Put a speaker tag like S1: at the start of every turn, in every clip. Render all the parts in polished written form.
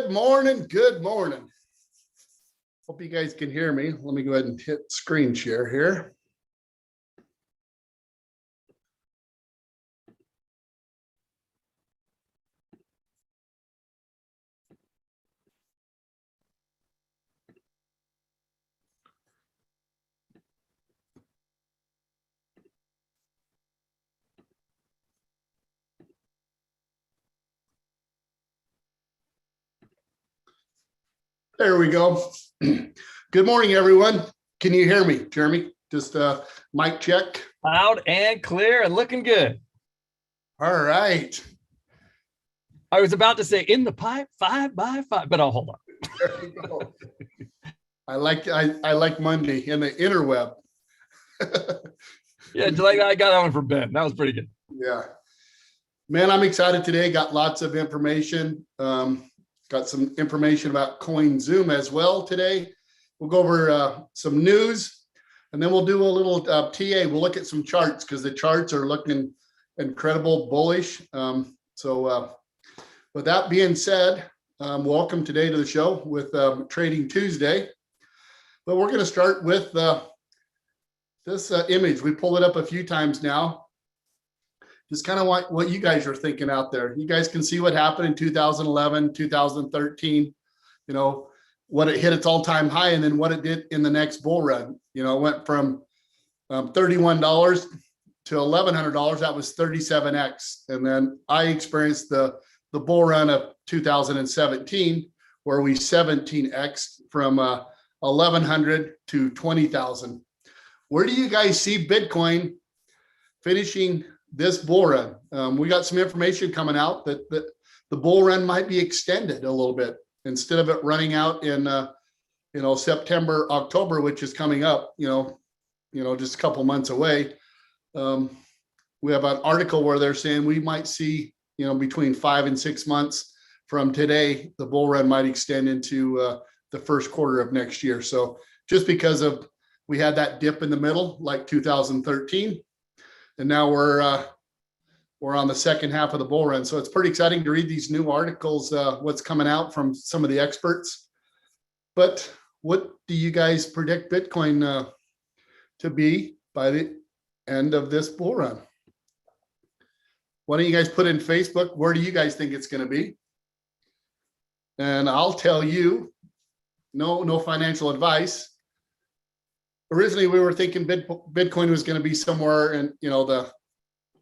S1: Good morning. Good morning. Hope you guys can hear me. Let me go ahead and hit screen share here. There we go. Good morning, everyone. Can you hear me, Jeremy? Just mic check.
S2: Loud and clear and looking good.
S1: All right.
S2: I was about to say in the pipe 5x5, but I'll hold on.
S1: There we go. I like Monday in the interweb.
S2: Yeah, like I got that one from Ben. That was pretty good.
S1: Yeah. Man, I'm excited today. Got lots of information. Got some information about CoinZoom as well today. We'll go over some news, and then we'll do a little TA. We'll look at some charts because the charts are looking incredible bullish. With that being said, welcome today to the show with Trading Tuesday. But we're going to start with this image. We pulled it up a few times now. Just kind of what you guys are thinking out there. You guys can see what happened in 2011, 2013, you know, what it hit its all-time high and then what it did in the next bull run. You know, it went from $31 to $1,100. That was 37X. And then I experienced the bull run of 2017, where we 17X from 1,100 to 20,000. Where do you guys see Bitcoin finishing this bull run? We got some information coming out that the bull run might be extended a little bit instead of it running out in September, October, which is coming up, just a couple months away. We have an article where they're saying we might see, between 5 and 6 months from today, the bull run might extend into the first quarter of next year. So just because we had that dip in the middle, like 2013. And now we're on the second half of the bull run. So it's pretty exciting to read these new articles, what's coming out from some of the experts. But what do you guys predict Bitcoin to be by the end of this bull run? Why don't you guys put in Facebook, where do you guys think it's going to be? And I'll tell you, no financial advice. Originally, we were thinking Bitcoin was going to be somewhere in, the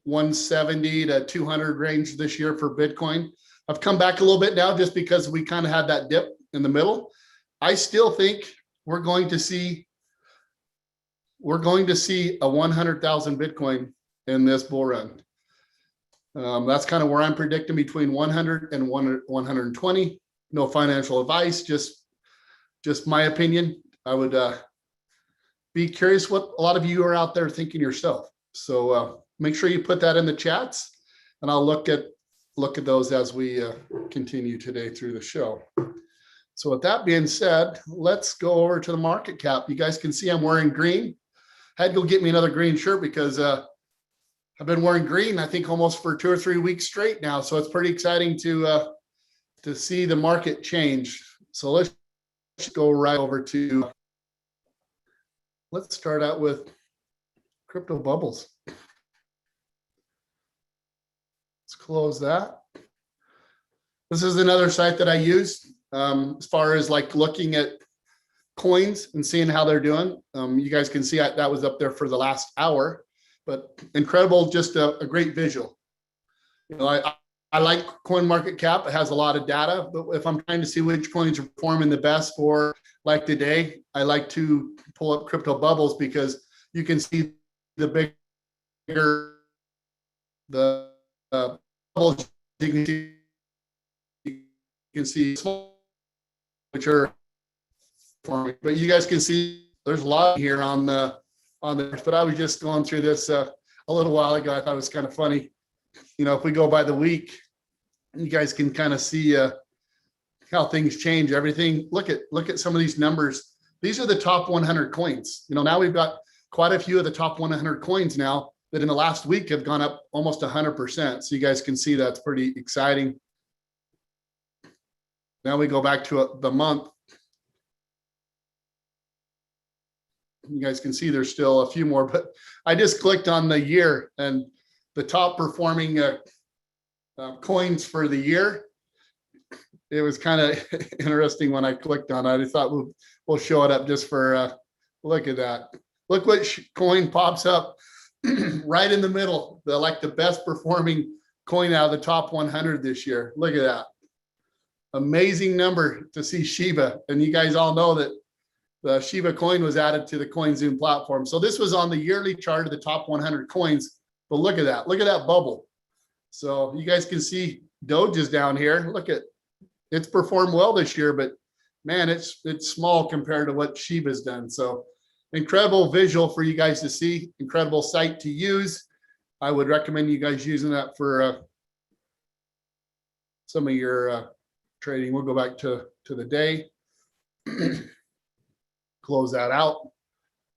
S1: 170 to 200 range this year for Bitcoin. I've come back a little bit now just because we kind of had that dip in the middle. I still think we're going to see a 100,000 Bitcoin in this bull run. That's kind of where I'm predicting between 100 and 120. No financial advice, just my opinion. I would be curious what a lot of you are out there thinking yourself. So make sure you put that in the chats, and I'll look at those as we continue today through the show. So with that being said, let's go over to the market cap. You guys can see I'm wearing green. I had to go get me another green shirt because I've been wearing green, I think, almost for 2 or 3 weeks straight now. So it's pretty exciting to see the market change. So let's go right over to. Let's start out with crypto bubbles. Let's close that. This is another site that I use as far as like looking at coins and seeing how they're doing. You guys can see that was up there for the last hour, but incredible, just a great visual. I like CoinMarketCap. It has a lot of data, but if I'm trying to see which coins are performing the best for like today, I like to pull up crypto bubbles because you can see the bigger the bubbles. You can see small, which are forming, but you guys can see there's a lot here on the. But I was just going through this a little while ago. I thought it was kind of funny. If we go by the week, you guys can kind of see how things change. Everything. Look at some of these numbers. These are the top 100 coins. Now we've got quite a few of the top 100 coins now that in the last week have gone up almost 100%. So you guys can see that's pretty exciting. Now we go back to the month. You guys can see there's still a few more, but I just clicked on the year, and the top performing coins for the year. It was kind of interesting when I clicked on it. I just thought we'll show it up just for look at that. Look what coin pops up right in the middle. The best performing coin out of the top 100 this year. Look at that. Amazing number to see Shiba. And you guys all know that the Shiba coin was added to the CoinZoom platform. So this was on the yearly chart of the top 100 coins. But look at that. Look at that bubble. So you guys can see Doge is down here. Look at, it's performed well this year, but man, it's small compared to what Shiba's done. So incredible visual for you guys to see, incredible site to use. I would recommend you guys using that for some of your trading. We'll go back to the day, close that out,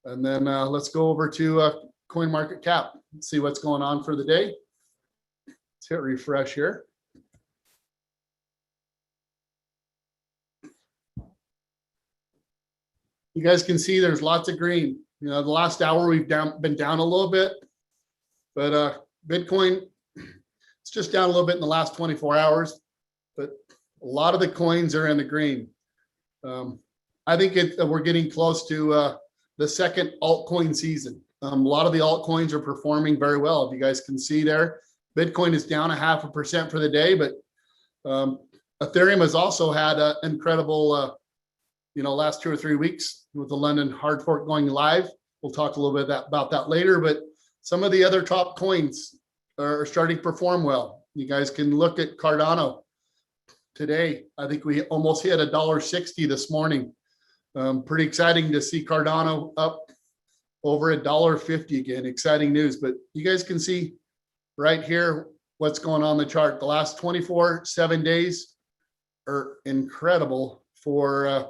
S1: and then let's go over to CoinMarketCap. See what's going on for the day. Let's hit refresh here. You guys can see there's lots of green. You know, the last hour we've been down a little bit, but Bitcoin, it's just down a little bit in the last 24 hours, but a lot of the coins are in the green. I think we're getting close to the second altcoin season. A lot of the altcoins are performing very well. If you guys can see there, Bitcoin is down 0.5% for the day, but Ethereum has also had an incredible last 2 or 3 weeks with the London hard fork going live. We'll talk a little bit about that later, but some of the other top coins are starting to perform well. You guys can look at Cardano today. I think we almost hit $1.60 this morning. Pretty exciting to see Cardano up over $1.50 again. Exciting news, but you guys can see right here what's going on the chart. The last 7 days are incredible for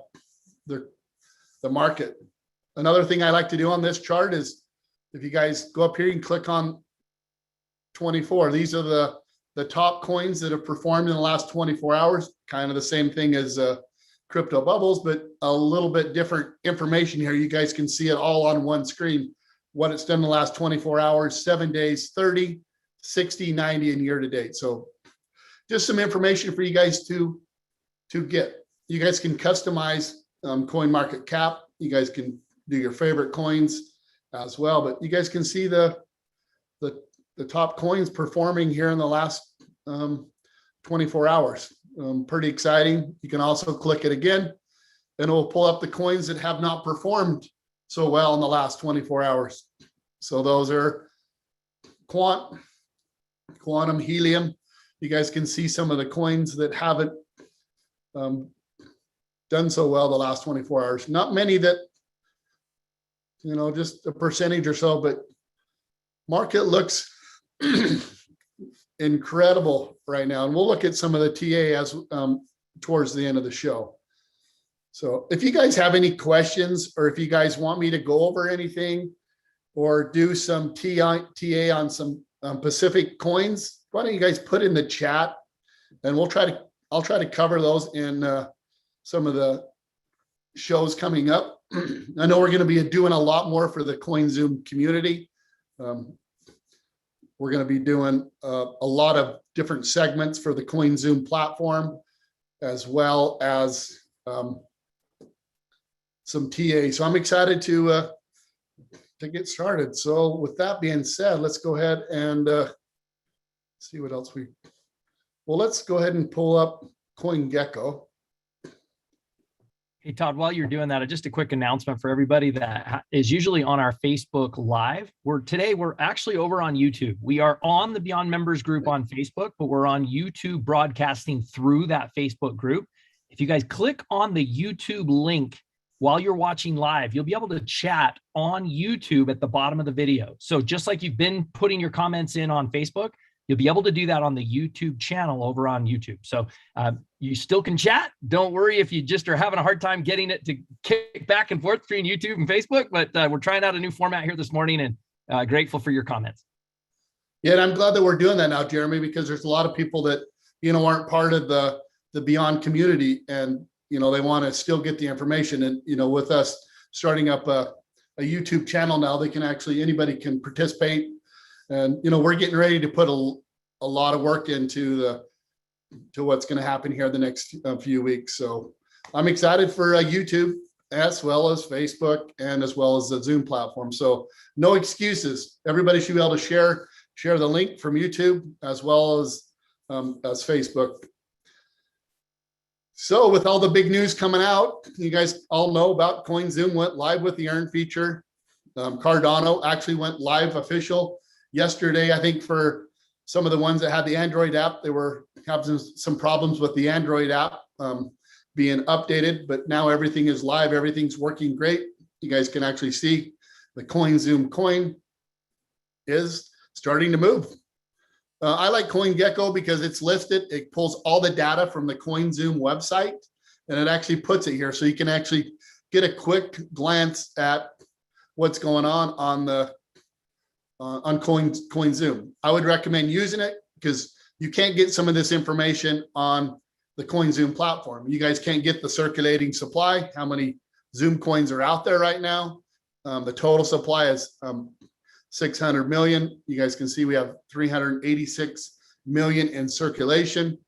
S1: the market. Another thing I like to do on this chart is, if you guys go up here and click on 24, these are the top coins that have performed in the last 24 hours, kind of the same thing as crypto bubbles, but a little bit different information here. You guys can see it all on one screen, what it's done in the last 24 hours, 7 days, 30, 60, 90, and year to date. So just some information for you guys to get. You guys can customize CoinMarketCap. You guys can do your favorite coins as well, but you guys can see the top coins performing here in the last 24 hours. Pretty exciting. You can also click it again and it will pull up the coins that have not performed so well in the last 24 hours. So those are Quantum, Helium. You guys can see some of the coins that haven't done so well the last 24 hours. Not many that, just a percentage or so, but market looks incredible right now. And we'll look at some of the TA as towards the end of the show. So if you guys have any questions, or if you guys want me to go over anything or do some TA on some Pacific coins, why don't you guys put in the chat, and I'll try to cover those in some of the shows coming up. I know we're going to be doing a lot more for the CoinZoom community. We're going to be doing a lot of different segments for the CoinZoom platform, as well as some TA. So I'm excited to get started. So with that being said, let's go ahead and see what else let's go ahead and pull up CoinGecko.
S2: Hey, Todd, while you're doing that, just a quick announcement for everybody that is usually on our Facebook Live. Today we're actually over on YouTube. We are on the Beyond Members group on Facebook, but we're on YouTube broadcasting through that Facebook group. If you guys click on the YouTube link while you're watching live, you'll be able to chat on YouTube at the bottom of the video. So just like you've been putting your comments in on Facebook, you'll be able to do that on the YouTube channel over on YouTube. So you still can chat. Don't worry if you just are having a hard time getting it to kick back and forth between YouTube and Facebook, but we're trying out a new format here this morning, and grateful for your comments.
S1: Yeah, and I'm glad that we're doing that now, Jeremy, because there's a lot of people that, aren't part of the the Beyond community, and they want to still get the information. And with us starting up a YouTube channel now, anybody can participate. And we're getting ready to put a lot of work into what's going to happen here the next few weeks. So I'm excited for YouTube, as well as Facebook, and as well as the Zoom platform. So no excuses. Everybody should be able to share the link from YouTube as well as Facebook. So with all the big news coming out, you guys all know about CoinZoom went live with the earn feature. Cardano actually went live official yesterday. I think for some of the ones that had the Android app, they were having some problems with the Android app being updated, but now everything is live. Everything's working great. You guys can actually see the CoinZoom coin is starting to move. I like CoinGecko because it's listed. It pulls all the data from the CoinZoom website, and it actually puts it here, so you can actually get a quick glance at what's going on CoinZoom. I would recommend using it because you can't get some of this information on the CoinZoom platform. You guys can't get the circulating supply, how many Zoom coins are out there right now. The total supply is 600 million. You guys can see we have 386 million in circulation.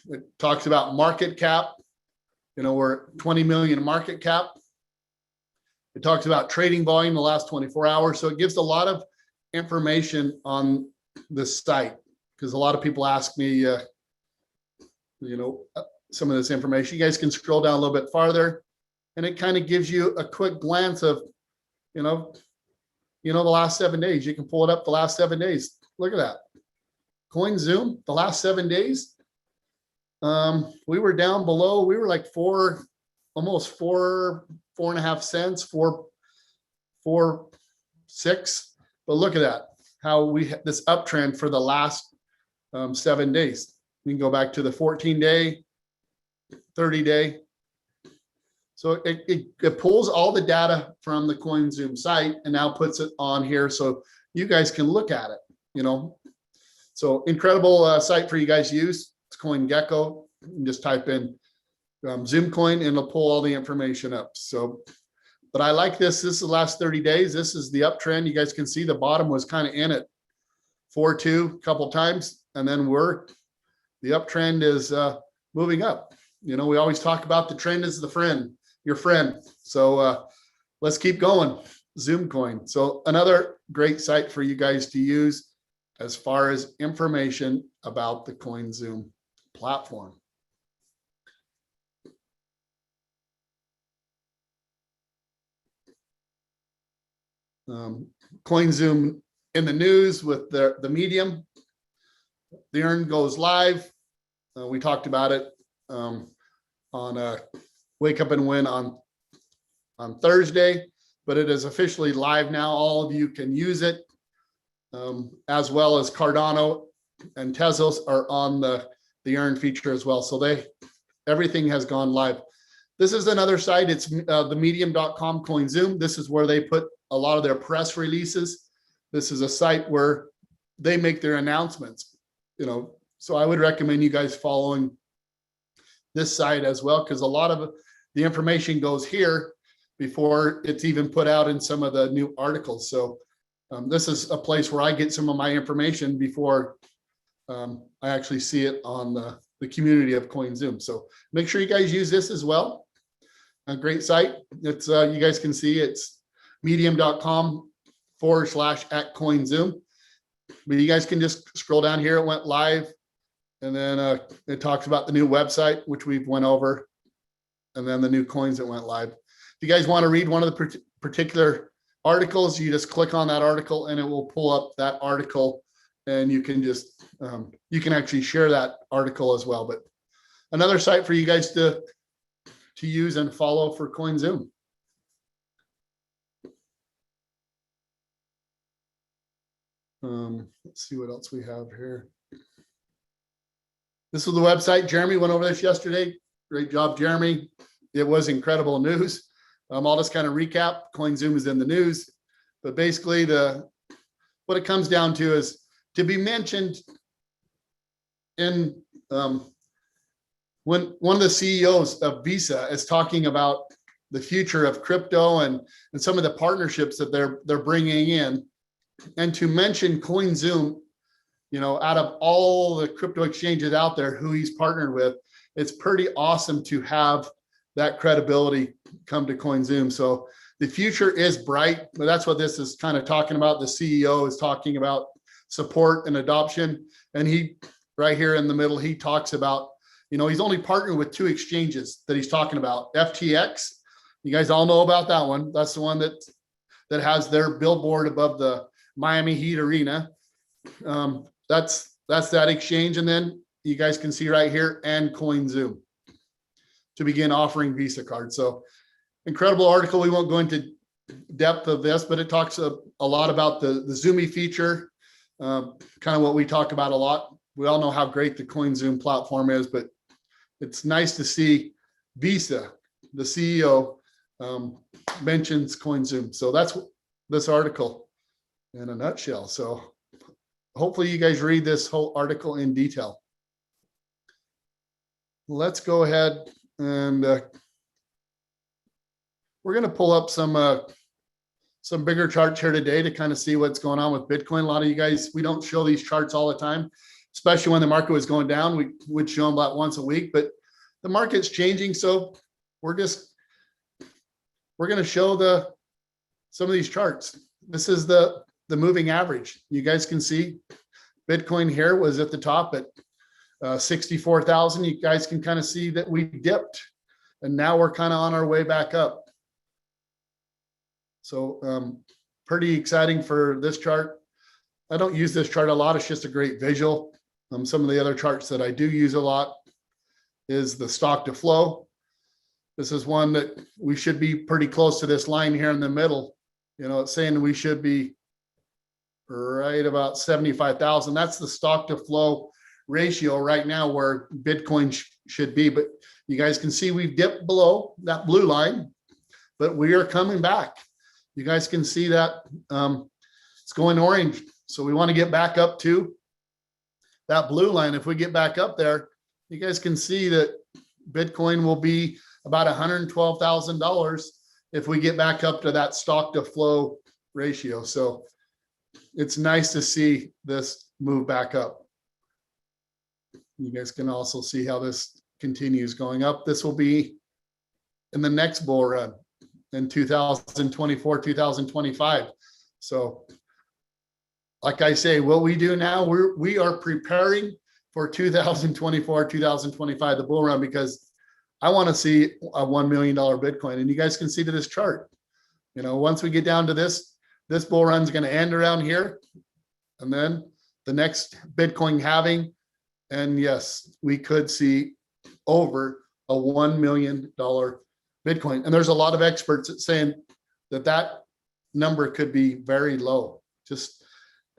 S1: It talks about market cap. We're 20 million market cap. It talks about trading volume the last 24 hours. So it gives a lot of information on the site, because a lot of people ask me, some of this information. You guys can scroll down a little bit farther, and it kind of gives you a quick glance of, the last 7 days. You can pull it up the last 7 days. Look at that. CoinZoom, the last 7 days. We were down below. We were like almost 4.5 cents, 4.6. But look at that, how we had this uptrend for the last 7 days. We can go back to the 14-day, 30-day. So it pulls all the data from the CoinZoom site and now puts it on here so you guys can look at it, So incredible site for you guys to use. It's CoinGecko. You can just type in Zoom coin and it'll pull all the information up. So, but I like this. This is the last 30 days. This is the uptrend. You guys can see the bottom was kind of in at 4.2 a couple times, and then the uptrend is moving up. We always talk about the trend is your friend. So let's keep going. Zoom coin. So another great site for you guys to use as far as information about the CoinZoom platform. CoinZoom in the news with the medium. The earn goes live. We talked about it on Wake Up and Win on Thursday, but it is officially live now. All of you can use it, as well as Cardano and Tezos are on the earn feature as well. So everything has gone live. This is another site. It's the medium.com CoinZoom. This is where they put a lot of their press releases. This is a site where they make their announcements, so I would recommend you guys following this site as well, because a lot of the information goes here before it's even put out in some of the new articles. So this is a place where I get some of my information before I actually see it on the community of CoinZoom. So make sure you guys use this as well. A great site. It's you guys can see it's medium.com/@CoinZoom. But you guys can just scroll down here. It went live. And then it talks about the new website, which we've went over, and then the new coins that went live. If you guys want to read one of the particular articles, you just click on that article and it will pull up that article, and you can just, you can actually share that article as well. But another site for you guys to use and follow for CoinZoom. Let's see what else we have here. This was the website. Jeremy went over this yesterday. Great job, Jeremy. It was incredible news. I'll just kind of recap. CoinZoom is in the news, but basically what it comes down to is to be mentioned in when one of the CEOs of Visa is talking about the future of crypto and some of the partnerships that they're bringing in, and to mention CoinZoom, out of all the crypto exchanges out there, who he's partnered with, it's pretty awesome to have that credibility come to CoinZoom. So the future is bright, but that's what this is kind of talking about. The CEO is talking about support and adoption. And he, right here in the middle, he talks about, he's only partnered with 2 exchanges that he's talking about. FTX, you guys all know about that one. That's the one that has their billboard above the Miami Heat arena. That's that exchange. And then you guys can see right here, and CoinZoom to begin offering Visa cards. So incredible article. We won't go into depth of this, but it talks a lot about the Zoomy feature, kind of what we talk about a lot. We all know how great the CoinZoom platform is, but it's nice to see Visa, the CEO, mentions CoinZoom. So that's this article in a nutshell. So hopefully you guys read this whole article in detail. Let's go ahead and we're going to pull up some bigger charts here today to kind of see what's going on with Bitcoin. A lot of you guys, we don't show these charts all the time, especially when the market was going down. We would show them about once a week, but the market's changing. So we're going to show some of these charts. This is the moving average. You guys can see Bitcoin here was at the top at 64,000. You guys can kind of see that we dipped, and now we're kind of on our way back up. So pretty exciting for this chart. I don't use this chart a lot. It's just a great visual. Some of the other charts that I do use a lot is the stock to flow. This is one that we should be pretty close to this line here in the middle. It's saying we should be right about 75,000. That's the stock to flow ratio right now where Bitcoin should be. But you guys can see we've dipped below that blue line, but we are coming back. You guys can see that it's going orange. So we want to get back up to that blue line. If we get back up there, you guys can see that Bitcoin will be about $112,000 if we get back up to that stock to flow ratio. So it's nice to see this move back up. You guys can also see how this continues going up. This will be in the next bull run in 2024, 2025. So like I say, what we do now, we are preparing for 2024, 2025, the bull run, because I want to see a $1 million Bitcoin. And you guys can see to this chart, once we get down to this bull run is going to end around here. And then the next Bitcoin halving. And yes, we could see over a $1 million Bitcoin. And there's a lot of experts saying that number could be very low.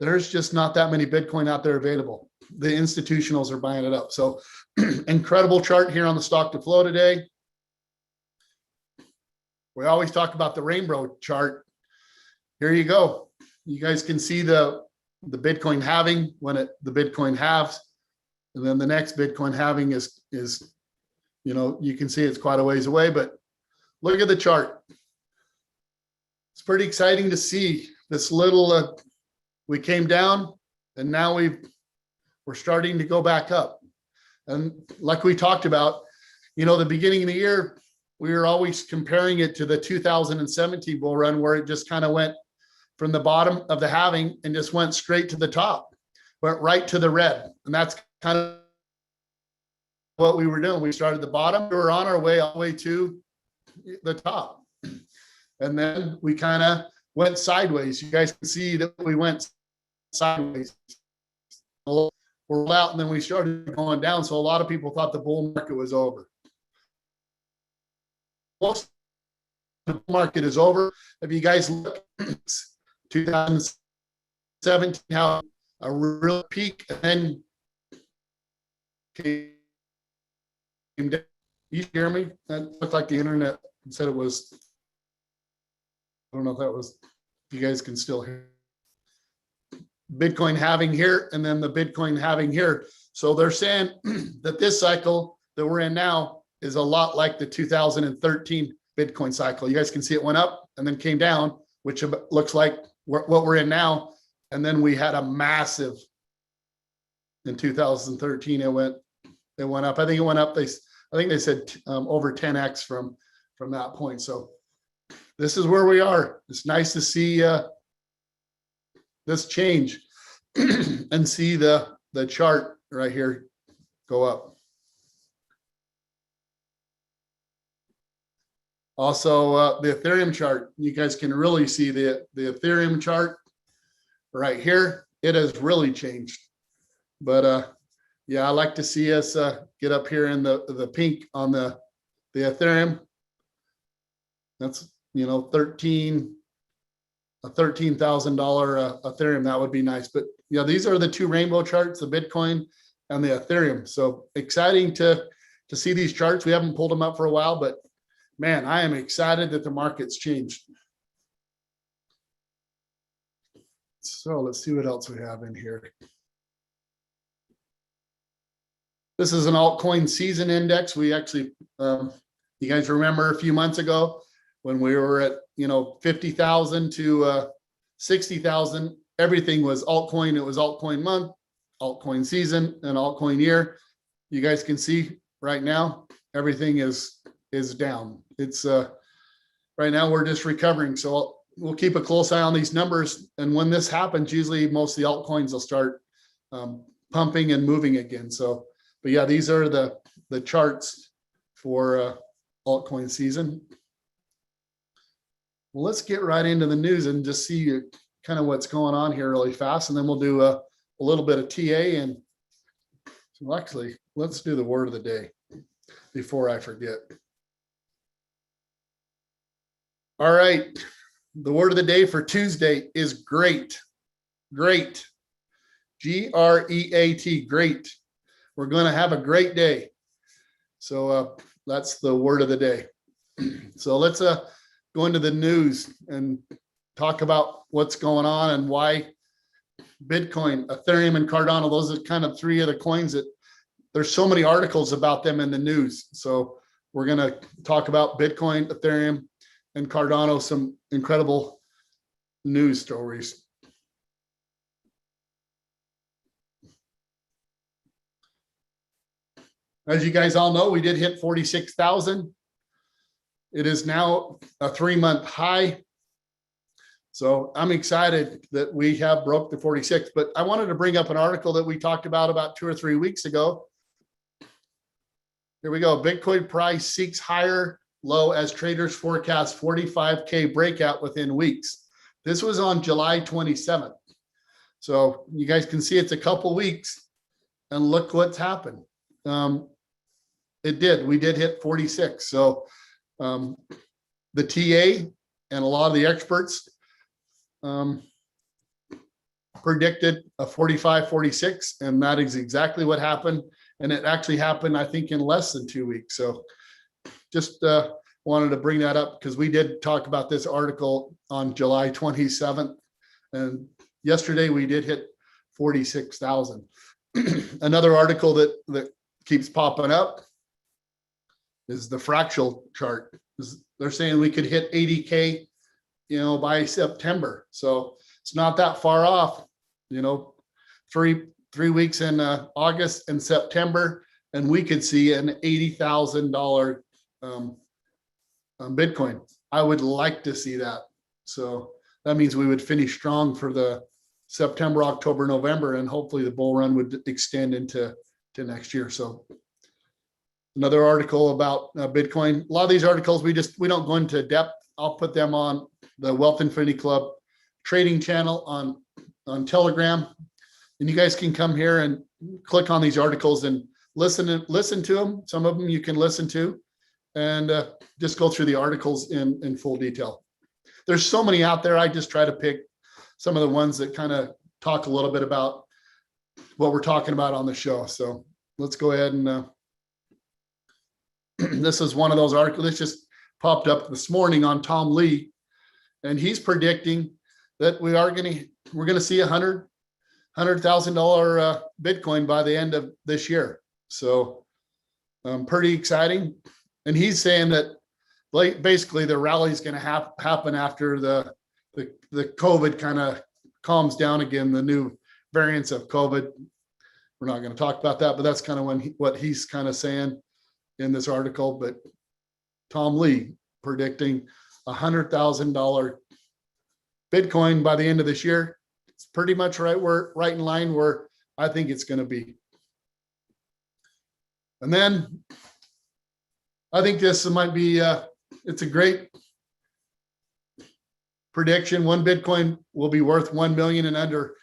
S1: There's just not that many Bitcoin out there available. The institutionals are buying it up. So incredible chart here on the stock to flow today. We always talk about the rainbow chart. Here you go. You guys can see the Bitcoin halving when the Bitcoin halves. And then the next Bitcoin halving is you can see it's quite a ways away, but look at the chart. It's pretty exciting to see this little, we came down and now we're starting to go back up. And like we talked about, the beginning of the year, we were always comparing it to the 2017 bull run where it just kind of went from the bottom of the halving and just went straight to the top, went right to the red. And that's kind of what we were doing. We started at the bottom, we were on our way all the way to the top. And then we kind of went sideways. You guys can see that we went sideways. We're out and then we started going down. So a lot of people thought the bull market was over. Most of the market is over. If you guys look, 2017, how a real peak and then came down. You hear me? That looked like the internet said it was. I don't know if that was, you guys can still hear. Bitcoin halving here and then the Bitcoin halving here. So they're saying that this cycle, that we're in now is a lot like the 2013 Bitcoin cycle. You guys can see it went up and then came down, which looks like what we're in now. And then we had a massive in 2013. It went up. I think it went up. I think they said over 10x from that point. So this is where we are. It's nice to see this change and see the chart right here go up. Also, the Ethereum chart, you guys can really see the Ethereum chart right here. It has really changed. But yeah, I like to see us get up here in the pink on the Ethereum. That's, you know, $13,000 Ethereum. That would be nice. But yeah, these are the two rainbow charts, the Bitcoin and the Ethereum. So exciting to see these charts. We haven't pulled them up for a while, but man, I am excited that the market's changed. So let's see what else we have in here. This is an altcoin season index. We actually, you guys remember a few months ago when we were at, you know, 50,000 to 60,000, everything was altcoin. It was altcoin month, altcoin season, and altcoin year. You guys can see right now, everything is down. It's right now we're just recovering. So we'll keep a close eye on these numbers. And when this happens, usually most of the altcoins will start pumping and moving again. So, but yeah, these are the charts for altcoin season. Well, let's get right into the news and just see kind of what's going on here really fast. And then we'll do a little bit of TA. And so actually, let's do the word of the day before I forget. All right. The word of the day for Tuesday is great. Great. Great. Great. We're going to have a great day. So that's the word of the day. So let's go into the news and talk about what's going on and why Bitcoin, Ethereum, and Cardano, those are kind of three of the coins that there's so many articles about them in the news. So we're going to talk about Bitcoin, Ethereum, and Cardano, some incredible news stories. As you guys all know, we did hit 46,000. It is now a 3-month high. So I'm excited that we have broke the 46, but I wanted to bring up an article that we talked about 2 or 3 weeks ago. Here we go. Bitcoin price seeks higher low as traders forecast 45K breakout within weeks. This was on July 27th. So you guys can see it's a couple weeks and look what's happened. We did hit 46. So the TA and a lot of the experts predicted a 45, 46, and that is exactly what happened. And it actually happened, I think, in less than 2 weeks. So just wanted to bring that up because we did talk about this article on July 27th. And yesterday we did hit 46,000. Another article that keeps popping up is the fractal chart. They're saying we could hit 80K, by September. So it's not that far off, 3 weeks in August and September, and we could see an $80,000 Bitcoin. I would like to see that. So that means we would finish strong for the September, October, November, and hopefully the bull run would extend into next year. So another article about Bitcoin. A lot of these articles, we don't go into depth. I'll put them on the Wealth Infinity Club trading channel on Telegram. And you guys can come here and click on these articles and listen to them. Some of them you can listen to and just go through the articles in full detail. There's so many out there. I just try to pick some of the ones that kind of talk a little bit about what we're talking about on the show. So let's go ahead and this is one of those articles. This just popped up this morning on Tom Lee, and he's predicting that we're going to see $100,000 Bitcoin by the end of this year. So Pretty exciting. And he's saying that basically the rally is going to happen after the COVID kind of calms down again, the new variants of COVID. We're not going to talk about that, but that's kind of what he's kind of saying in this article. But Tom Lee predicting $100,000 Bitcoin by the end of this year. It's pretty much right in line where I think it's going to be. And then I think this might be, it's a great prediction. One Bitcoin will be worth 1 million and under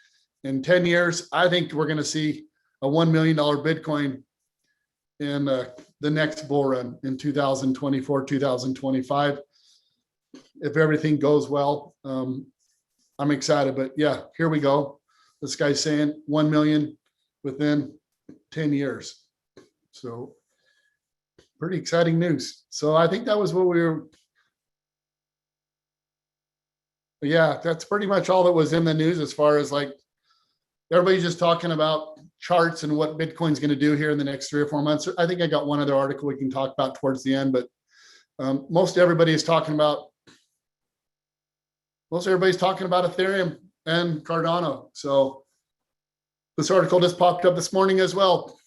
S1: in 10 years. I think we're going to see a $1 million Bitcoin in the next bull run in 2024, 2025. If everything goes well, I'm excited. But yeah, here we go. This guy's saying 1 million within 10 years. So pretty exciting news. So I think that was what we were. Yeah, that's pretty much all that was in the news as far as like everybody's just talking about charts and what Bitcoin's going to do here in the next 3 or 4 months. I think I got one other article we can talk about towards the end, but most everybody is talking about Ethereum and Cardano. So this article just popped up this morning as well.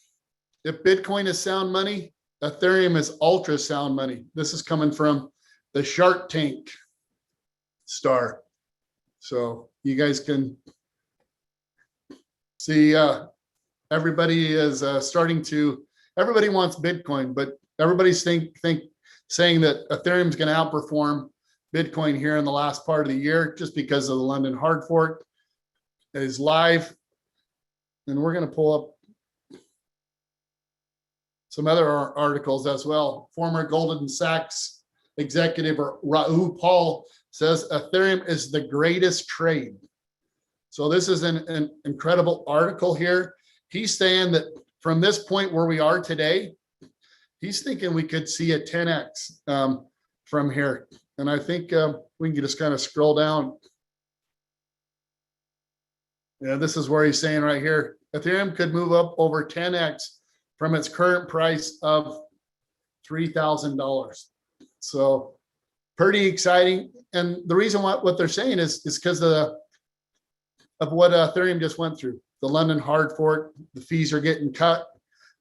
S1: If Bitcoin is sound money, Ethereum is ultra sound money. This is coming from the Shark Tank star. So you guys can see everybody is everybody wants Bitcoin, but everybody's saying that Ethereum is going to outperform Bitcoin here in the last part of the year just because of the London hard fork is live. And we're going to pull up some other articles as well. Former Goldman Sachs executive Raoul Paul says Ethereum is the greatest trade. So this is an incredible article here. He's saying that from this point where we are today, he's thinking we could see a 10x from here. And I think we can just kind of scroll down. Yeah, this is where he's saying right here, Ethereum could move up over 10x from its current price of $3,000. So pretty exciting. And the reason what they're saying is because of what Ethereum just went through. The London hard fork, the fees are getting cut.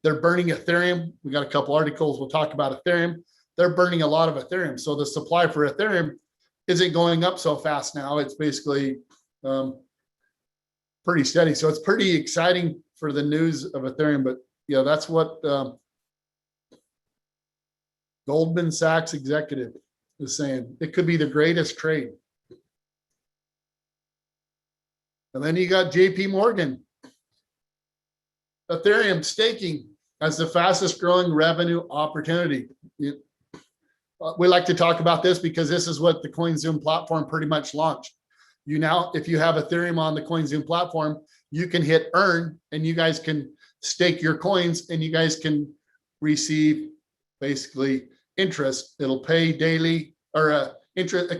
S1: They're burning Ethereum. We got a couple articles we'll talk about Ethereum. They're burning a lot of Ethereum. So the supply for Ethereum isn't going up so fast now. It's basically pretty steady. So it's pretty exciting for the news of Ethereum. But yeah, that's what Goldman Sachs executive is saying. It could be the greatest trade. And then you got JP Morgan. Ethereum staking as the fastest growing revenue opportunity. We like to talk about this because this is what the CoinZoom platform pretty much launched. If you have Ethereum on the CoinZoom platform, you can hit earn and you guys can stake your coins and you guys can receive basically interest. It'll pay daily or interest.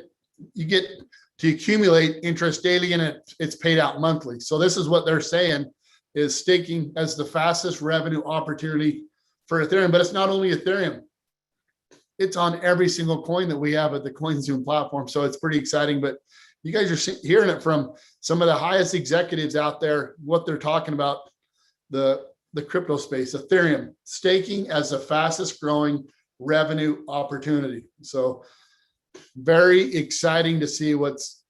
S1: You get to accumulate interest daily and it's paid out monthly. So this is what they're saying is staking as the fastest revenue opportunity for Ethereum. But it's not only Ethereum. It's on every single coin that we have at the CoinZoom platform. So it's pretty exciting. But you guys are hearing it from some of the highest executives out there, what they're talking about, the crypto space, Ethereum, staking as the fastest growing revenue opportunity. So very exciting to see what's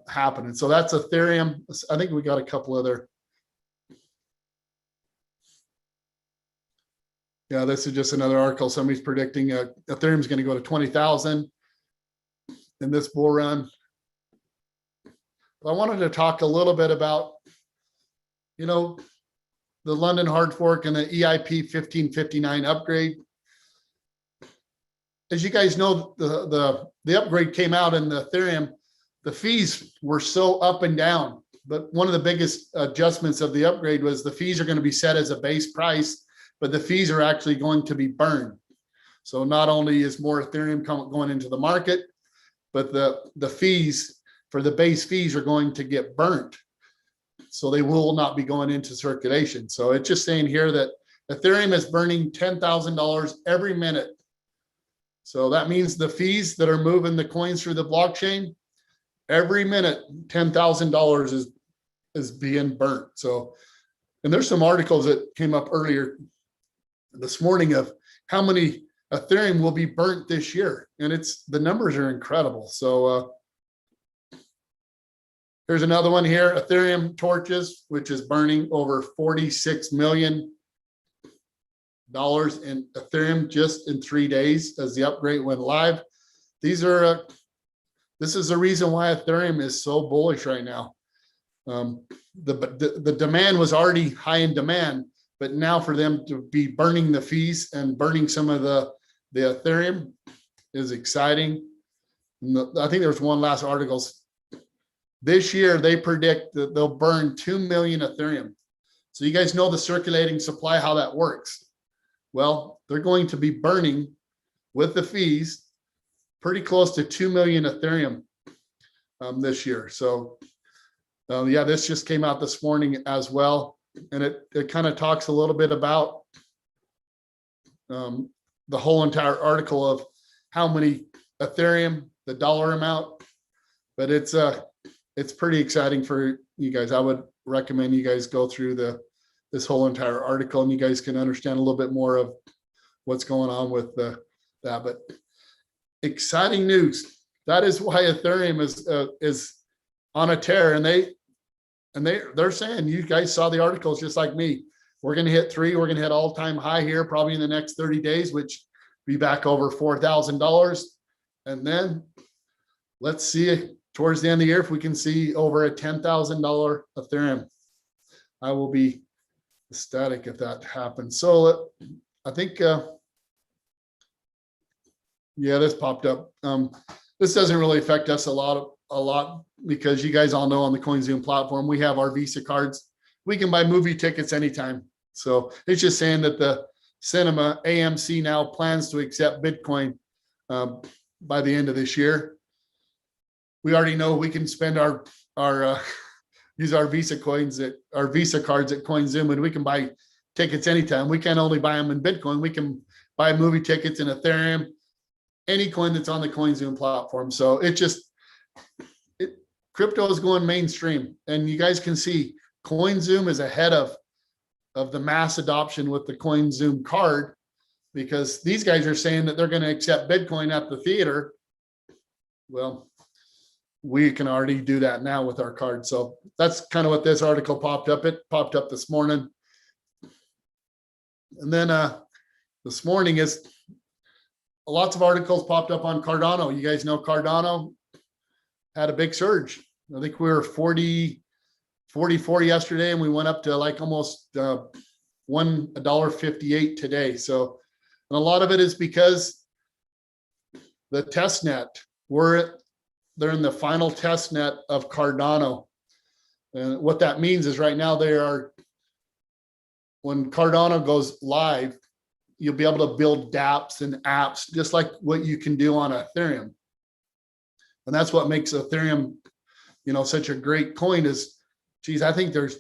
S1: happening. So that's Ethereum. I think we got a couple other. Yeah, this is just another article. Somebody's predicting Ethereum is going to go to 20,000 in this bull run. But I wanted to talk a little bit about, the London hard fork and the EIP 1559 upgrade. As you guys know, the upgrade came out in the Ethereum. The fees were so up and down. But one of the biggest adjustments of the upgrade was the fees are going to be set as a base price, but the fees are actually going to be burned. So not only is more Ethereum going into the market, but the fees for the base fees are going to get burnt. So they will not be going into circulation. So it's just saying here that Ethereum is burning $10,000 every minute. So that means the fees that are moving the coins through the blockchain, every minute, $10,000 is being burnt. So, and there's some articles that came up earlier this morning of how many Ethereum will be burnt this year. And the numbers are incredible. So here's another one here, Ethereum torches, which is burning over $46 million in Ethereum just in 3 days as the upgrade went live. This is the reason why Ethereum is so bullish right now. The demand was already high in demand, but now for them to be burning the fees and burning some of the Ethereum is exciting. I think there's one last article. This year, they predict that they'll burn 2 million Ethereum. So you guys know the circulating supply, how that works. Well, they're going to be burning with the fees pretty close to 2 million Ethereum this year. So yeah, this just came out this morning as well. And it kind of talks a little bit about the whole entire article of how many Ethereum, the dollar amount, but it's pretty exciting for you guys. I would recommend you guys go through this whole entire article and you guys can understand a little bit more of what's going on with that. But exciting news. That is why Ethereum is on a tear, and they're saying, you guys saw the articles just like me. We're going to hit 3. We're going to hit all-time high here probably in the next 30 days, which be back over $4,000. And then let's see towards the end of the year if we can see over a $10,000 Ethereum. I will be ecstatic if that happens. So I think, yeah, this popped up. This doesn't really affect us a lot because you guys all know on the CoinZoom platform, we have our Visa cards. We can buy movie tickets anytime. So it's just saying that the cinema AMC now plans to accept Bitcoin by the end of this year. We already know we can spend our use our Visa cards at CoinZoom, and we can buy tickets anytime. We can't only buy them in Bitcoin. We can buy movie tickets in Ethereum, any coin that's on the CoinZoom platform. So crypto is going mainstream, and you guys can see CoinZoom is ahead of the mass adoption with the CoinZoom card, because these guys are saying that they're going to accept Bitcoin at the theater. Well, we can already do that now with our card. So that's kind of what this article popped up. It popped up this morning. And then this morning is lots of articles popped up on Cardano. You guys know Cardano had a big surge. I think we were 44 yesterday, and we went up to like almost $1.58 today. So, and a lot of it is because the test net, they're in the final test net of Cardano. And what that means is right now when Cardano goes live, you'll be able to build dApps and apps just like what you can do on Ethereum. And that's what makes Ethereum, such a great coin is, geez, I think there's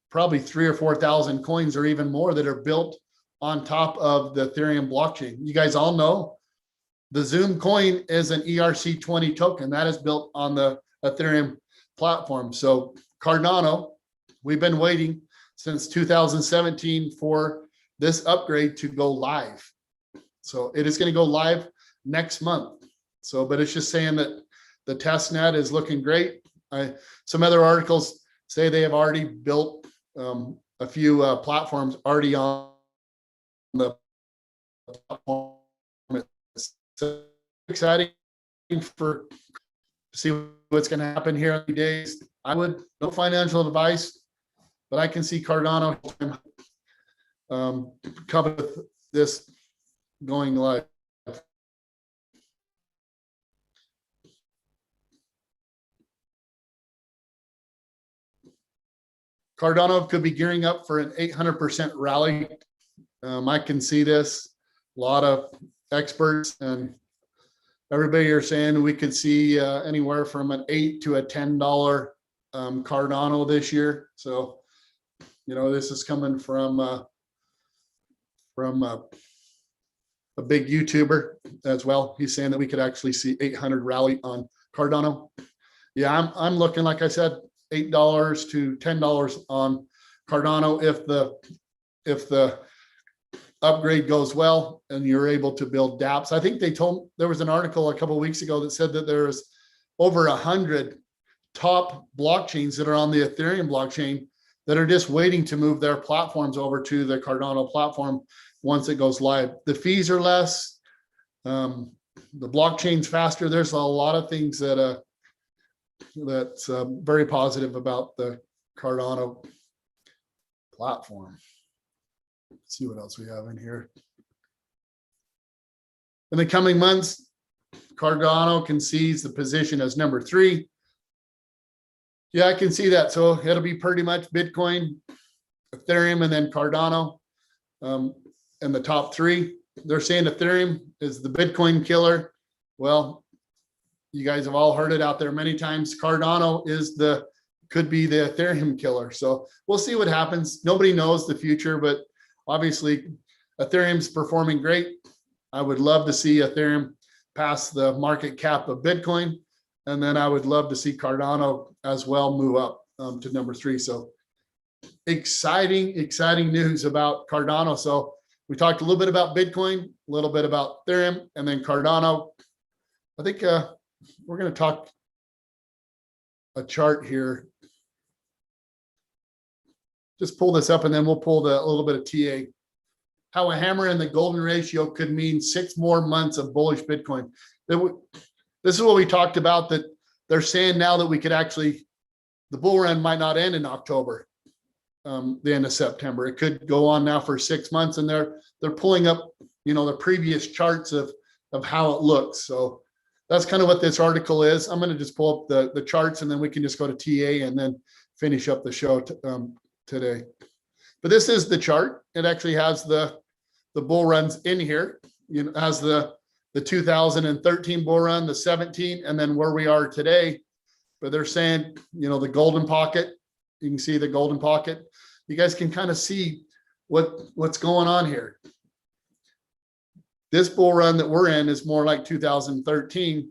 S1: probably 3,000 or 4,000 coins or even more that are built on top of the Ethereum blockchain. You guys all know the Zoom coin is an ERC20 token that is built on the Ethereum platform. So Cardano, we've been waiting since 2017 for this upgrade to go live. So it is going to go live next month. So, but it's just saying that the test net is looking great. Some other articles say they have already built a few platforms already on the platform. So exciting to see what's going to happen here in the days. No financial advice, but I can see Cardano coming with this going live. Cardano could be gearing up for an 800% rally. I can see this. A lot of experts and everybody are saying we could see anywhere from an $8 to a $10 Cardano this year. So, this is coming from from a big YouTuber as well. He's saying that we could actually see 800 rally on Cardano. Yeah, I'm looking, like I said, $8 to $10 on Cardano if the upgrade goes well and you're able to build dApps. I think there was an article a couple of weeks ago that said that there's over 100 top blockchains that are on the Ethereum blockchain that are just waiting to move their platforms over to the Cardano platform once it goes live. The fees are less, the blockchain's faster. There's a lot of things that that's very positive about the Cardano platform. Let's see what else we have in here. In the coming months, Cardano can seize the position as number 3. Yeah, I can see that. So it'll be pretty much Bitcoin, Ethereum, and then Cardano in the top 3. They're saying Ethereum is the Bitcoin killer. Well, you guys have all heard it out there many times. Cardano could be the Ethereum killer. So we'll see what happens. Nobody knows the future, but obviously Ethereum's performing great. I would love to see Ethereum pass the market cap of Bitcoin. And then I would love to see Cardano as well move up to number 3. So exciting news about Cardano. So we talked a little bit about Bitcoin, a little bit about Ethereum, and then Cardano. I think we're going to talk a chart here. Just pull this up and then we'll pull a little bit of TA. How a hammer and the golden ratio could mean 6 more months of bullish Bitcoin. This is what we talked about, that they're saying now that we could actually, the bull run might not end in October, the end of September. It could go on now for 6 months, and they're pulling up, the previous charts of how it looks. So that's kind of what this article is. I'm going to just pull up the charts, and then we can just go to TA and then finish up the show today. But this is the chart. It actually has the bull runs in here. It has the 2013 bull run, the 17, and then where we are today. But they're saying, the golden pocket. You can see the golden pocket. You guys can kind of see what's going on here. This bull run that we're in is more like 2013,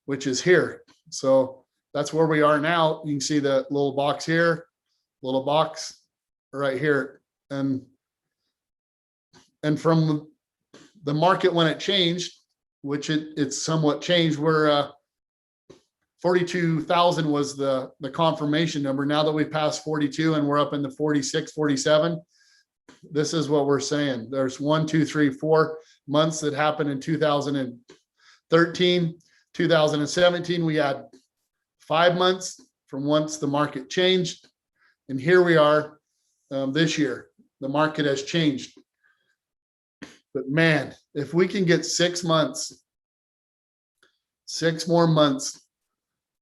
S1: which is here. So that's where we are now. You can see the little box here, little box right here. And from the market when it changed, which it's somewhat changed, where 42,000 was the confirmation number. Now that we've passed 42 and we're up in the 46, 47, this is what we're saying. There's 1, 2, 3, 4 months that happened in 2013, 2017. We had 5 months from once the market changed. And here we are this year. The market has changed. But man, if we can get 6 months, 6 more months,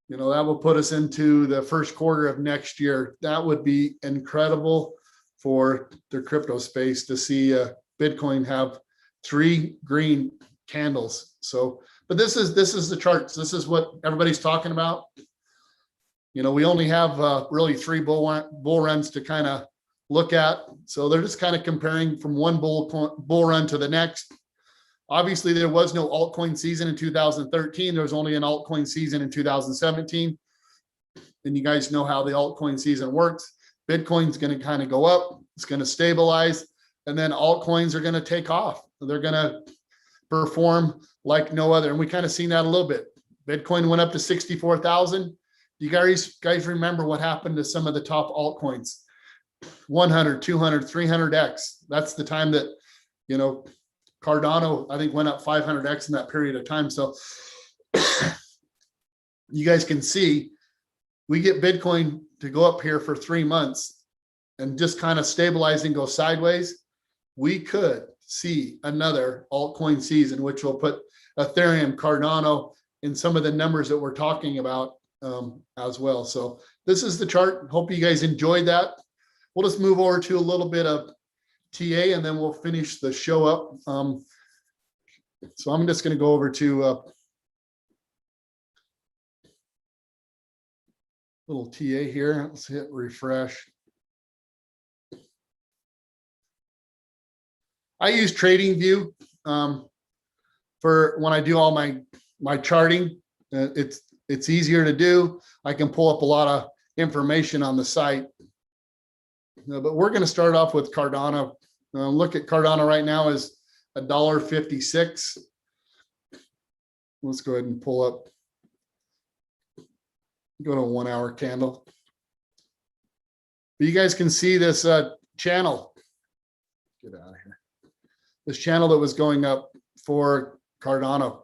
S1: that will put us into the first quarter of next year. That would be incredible for the crypto space to see Bitcoin have 3 green candles. So, but this is the charts. This is what everybody's talking about. We only have really 3 bull runs to kind of look at. So they're just kind of comparing from one bull run to the next. Obviously, there was no altcoin season in 2013. There was only an altcoin season in 2017. And you guys know how the altcoin season works. Bitcoin's going to kind of go up. It's going to stabilize. And then altcoins are going to take off. They're going to perform like no other. And we kind of seen that a little bit. Bitcoin went up to 64,000. You guys remember what happened to some of the top altcoins? 100, 200, 300x. That's the time that, Cardano, I think, went up 500x in that period of time. So you guys can see we get Bitcoin to go up here for 3 months and just kind of stabilize and go sideways. We could see another altcoin season, which will put Ethereum, Cardano in some of the numbers that we're talking about as well. So this is the chart. Hope you guys enjoyed that. We'll just move over to a little bit of TA and then we'll finish the show up. So I'm just going to go over to little TA here. Let's hit refresh. I use TradingView for when I do all my charting. It's easier to do. I can pull up a lot of information on the site. But we're going to start off with Cardano. Look at Cardano right now is $1.56. Let's go ahead and pull up. Go to a 1 hour candle. But you guys can see this channel. Get out of here. This channel that was going up for Cardano.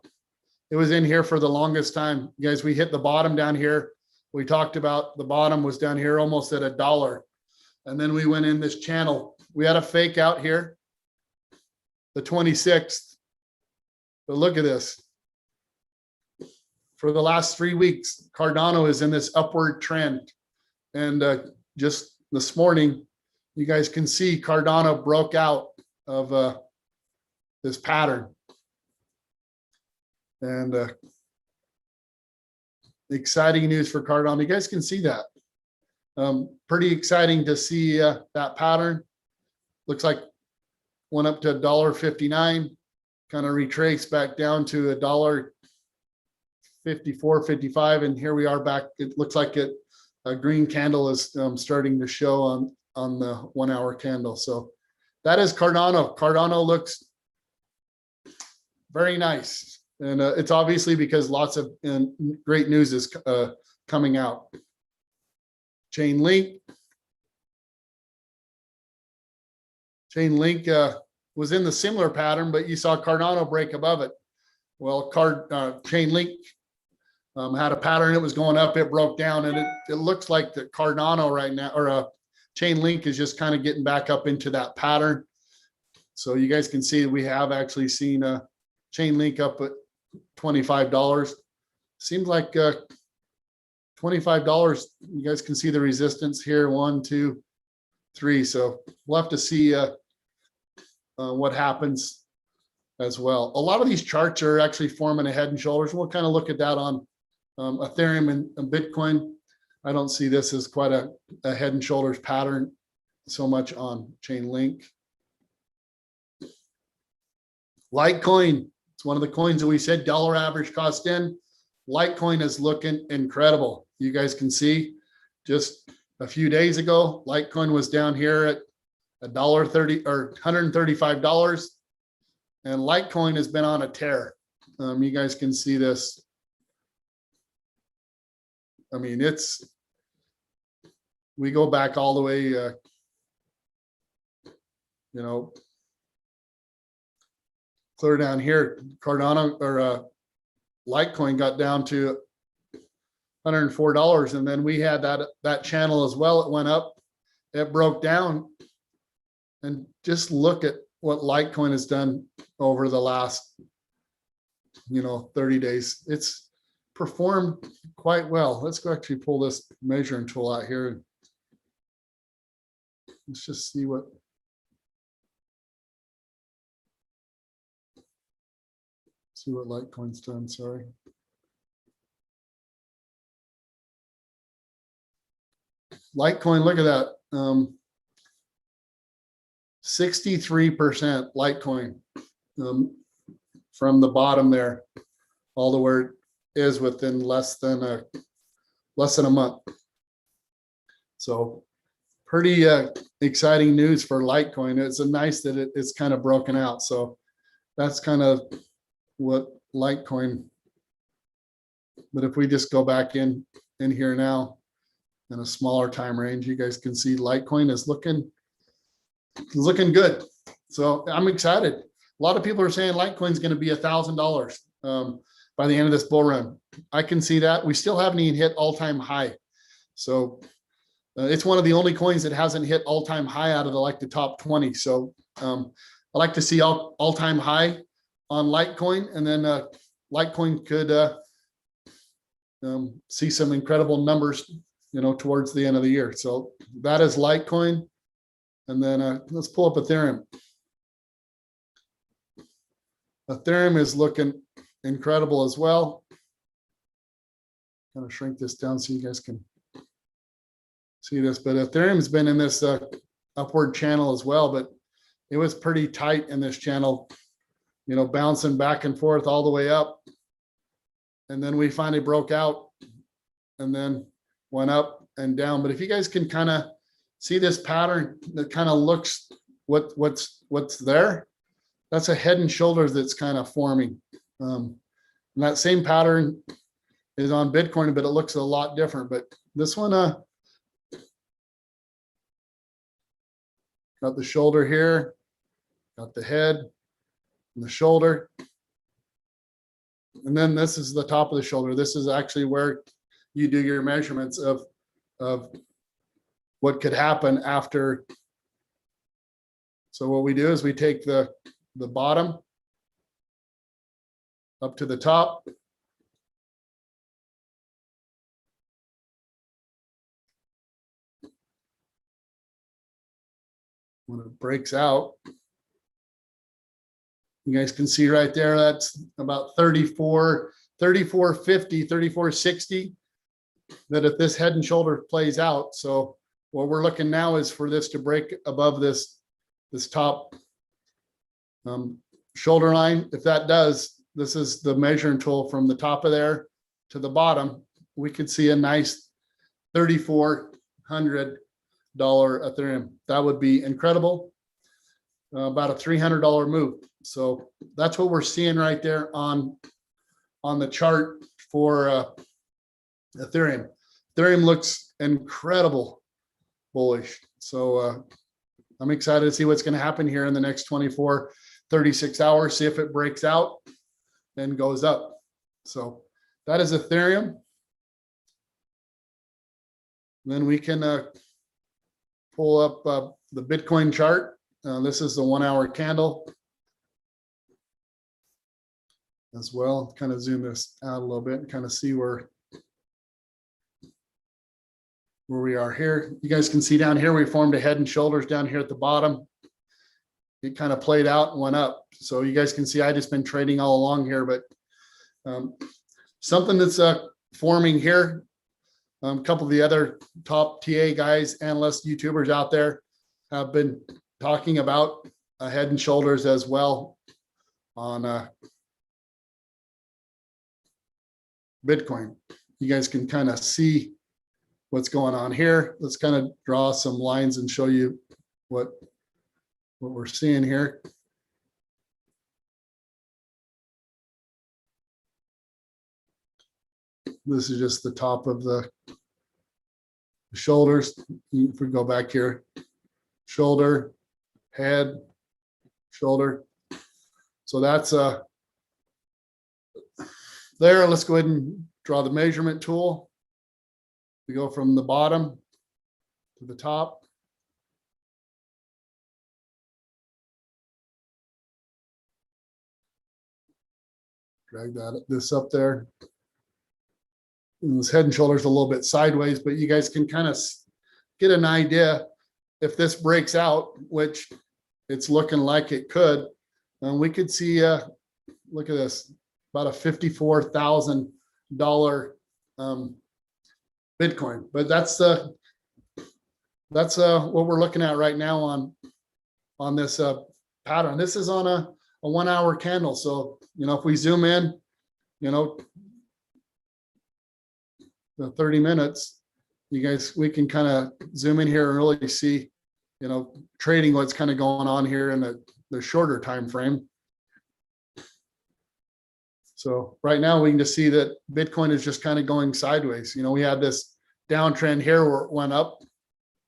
S1: It was in here for the longest time. You guys, we hit the bottom down here. We talked about the bottom was down here almost at $1. And then we went in this channel. We had a fake out here, the 26th. But look at this. For the last 3 weeks, Cardano is in this upward trend. And just this morning, you guys can see Cardano broke out of this pattern. And exciting news for Cardano. You guys can see that. Pretty exciting to see that pattern. Looks like went up to $1.59, kind of retraced back down to $1.54, 55, and here we are back. It looks like a green candle is starting to show on the 1 hour candle. So that is Cardano. Cardano looks very nice, and it's obviously because lots of great news is coming out. Chainlink was in the similar pattern, but you saw Cardano break above it. Well, Chainlink had a pattern. It was going up, it broke down, and it looks like the Cardano right now, or Chainlink is just kind of getting back up into that pattern. So you guys can see we have actually seen a Chainlink up at $25. Seems like $25. You guys can see the resistance here, 1, 2, 3. So we'll have to see what happens as well. A lot of these charts are actually forming a head and shoulders. We'll kind of look at that on Ethereum and Bitcoin. I don't see this as quite a head and shoulders pattern so much on Chainlink. Litecoin, it's one of the coins that we said dollar average cost in. Litecoin is looking incredible. You guys can see just a few days ago, Litecoin was down here at $1.30 or $135. And Litecoin has been on a tear. You guys can see this. I mean, we go back all the way, clear down here. Cardano or Litecoin got down to $104, and then we had that channel as well. It went up, it broke down, and just look at what Litecoin has done over the last 30 days. It's performed quite well. Let's go actually pull this measuring tool out here. Let's just see what Litecoin's done. Sorry. Litecoin, look at that. 63% Litecoin from the bottom there, all the where it is within less than a month. So pretty exciting news for Litecoin. It's nice that it's kind of broken out. So that's kind of what Litecoin. But if we just go back in here now in a smaller time range, you guys can see Litecoin is looking good. So I'm excited. A lot of people are saying Litecoin's going to be $1,000 by the end of this bull run. I can see that. We still haven't even hit all-time high. So it's one of the only coins that hasn't hit all-time high out of the top 20. So I like to see all-time high on Litecoin, and then Litecoin could see some incredible numbers, towards the end of the year. So that is Litecoin. And then let's pull up Ethereum. Ethereum is looking incredible as well. Kind of shrink this down so you guys can see this, but Ethereum's been in this upward channel as well, but it was pretty tight in this channel, bouncing back and forth all the way up. And then we finally broke out and then went up and down. But if you guys can kind of see this pattern that kind of looks what's there, that's a head and shoulders that's kind of forming. And that same pattern is on Bitcoin, but it looks a lot different. But this one, got the shoulder here, got the head and the shoulder. And then this is the top of the shoulder. This is actually where you do your measurements of what could happen after. So what we do is we take the bottom up to the top. When it breaks out, you guys can see right there, that's about 34.50, 34.60. That if this head and shoulder plays out. So what we're looking now is for this to break above this top shoulder line. If that does, this is the measuring tool from the top of there to the bottom. We could see a nice $3,400 Ethereum. That would be incredible. About a $300 move. So that's what we're seeing right there on the chart for Ethereum. Ethereum looks incredible bullish. So I'm excited to see what's going to happen here in the next 24, 36 hours. See if it breaks out and goes up. So that is Ethereum. Then we can pull up the Bitcoin chart. This is the 1 hour candle as well. Kind of zoom this out a little bit and kind of see where we are here. You guys can see down here, we formed a head and shoulders down here at the bottom. It kind of played out and went up. So you guys can see, I just been trading all along here, but something that's forming here. A couple of the other top TA guys, analysts, YouTubers out there have been talking about head and shoulders as well on Bitcoin. You guys can kind of see what's going on here. Let's kind of draw some lines and show you what we're seeing here. This is just the top of the shoulders. If we go back here, shoulder, head, shoulder. So that's there. Let's go ahead and draw the measurement tool. We go from the bottom to the top. Drag this up there. And this head and shoulders a little bit sideways, but you guys can kind of get an idea if this breaks out, which it's looking like it could. And we could see, look at this, about a $54,000 Bitcoin. But that's what we're looking at right now on this pattern. This is on a 1 hour candle. So, if we zoom in, the 30 minutes, you guys, we can kind of zoom in here and really see, trading what's kind of going on here in the shorter time frame. So right now we can just see that Bitcoin is just kind of going sideways. We had this downtrend here where it went up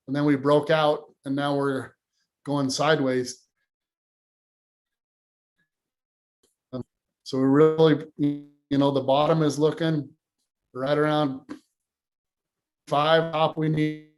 S1: and then we broke out and now we're going sideways. So we're really, the bottom is looking right around 5. Top we need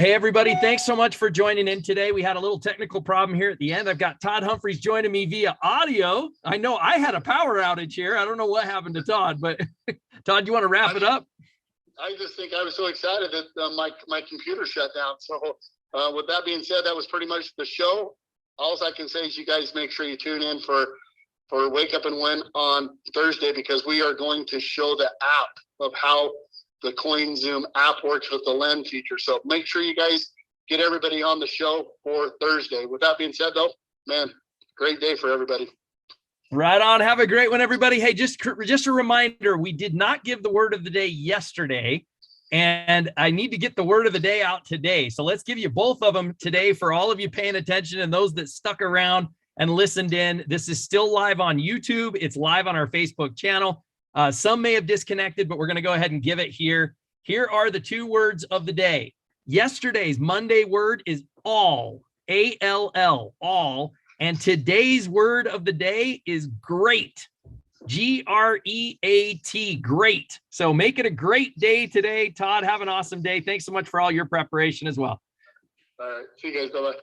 S2: Hey, everybody. Thanks so much for joining in today. We had a little technical problem here at the end. I've got Todd Humpherys joining me via audio. I know I had a power outage here. I don't know what happened to Todd, but Todd, you want to wrap it up?
S1: I just think I was so excited that my computer shut down. So with that being said, that was pretty much the show. All I can say is you guys make sure you tune in for Wake Up and Win on Thursday, because we are going to show the app of how the CoinZoom app works with the lend feature. So make sure you guys get everybody on the show for Thursday. With that being said, though, man, great day for everybody.
S2: Right on. Have a great one, everybody. Hey, just a reminder, we did not give the word of the day yesterday, and I need to get the word of the day out today. So let's give you both of them today for all of you paying attention and those that stuck around and listened in. This is still live on YouTube. It's live on our Facebook channel. Some may have disconnected, but we're going to go ahead and give it here. Here are the two words of the day. Yesterday's Monday word is all, A-L-L, all. And today's word of the day is great, G-R-E-A-T, great. So make it a great day today. Todd, have an awesome day. Thanks so much for all your preparation as well.
S1: All right. See you guys. Bye-bye.